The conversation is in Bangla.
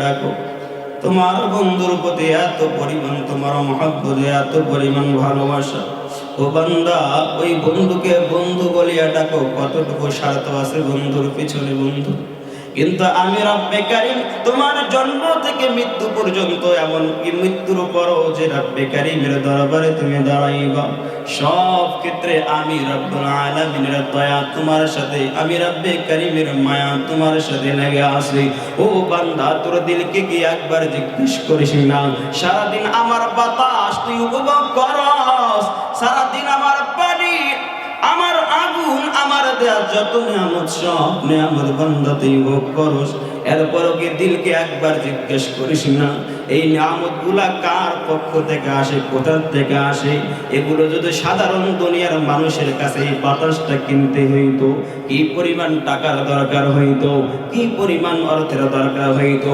ডাকো। তোমার বন্ধুর প্রতি এত পরিমাণ তোমার মহব্বত, এত পরিমাণ ভালোবাসা, ও বান্দা ওই বন্ধুকে বন্ধু বলিয়া ডাকো। কতটুকু স্বার্থ আছে বন্ধুর পিছনে বন্ধু। কিন্তু আমি রব্বে কারীম তোমার জন্ম থেকে মৃত্যু পর্যন্ত, এমনকি মৃত্যুর পরও যে রব্বে কারীমের দরবারে তুমি দাঁড়াইবা, সব ক্ষেত্রে আমি রব্বুল আলামিনের দয়া তোমার সাথে, আমি রব্বে কারীমের মায়া তোমার সাথে লেগে আছে। ও বান্দা, তোর দিলকে কি একবার জিজ্ঞেস করিস না, সারাদিন আমার বাতাস তুই উপভোগ করস, সারাদিন আমার পানি, আমার আগুন, আমার দেয়া যত নিয়ামত, সব নিয়ামত বান্দা তুই ভোগ করস, এরপরও কি দিলকে একবার জিজ্ঞেস করিস না এই নিয়ামত গুলা কার পক্ষ থেকে আসে, কোথা থেকে আসে? এগুলো যদি সাধারণ দুনিয়ার মানুষের কাছে এই বাতাসটা কিনতে হইতো, কি পরিমাণ টাকার দরকার হইতো, কি পরিমাণ অর্থের দরকার হইতো।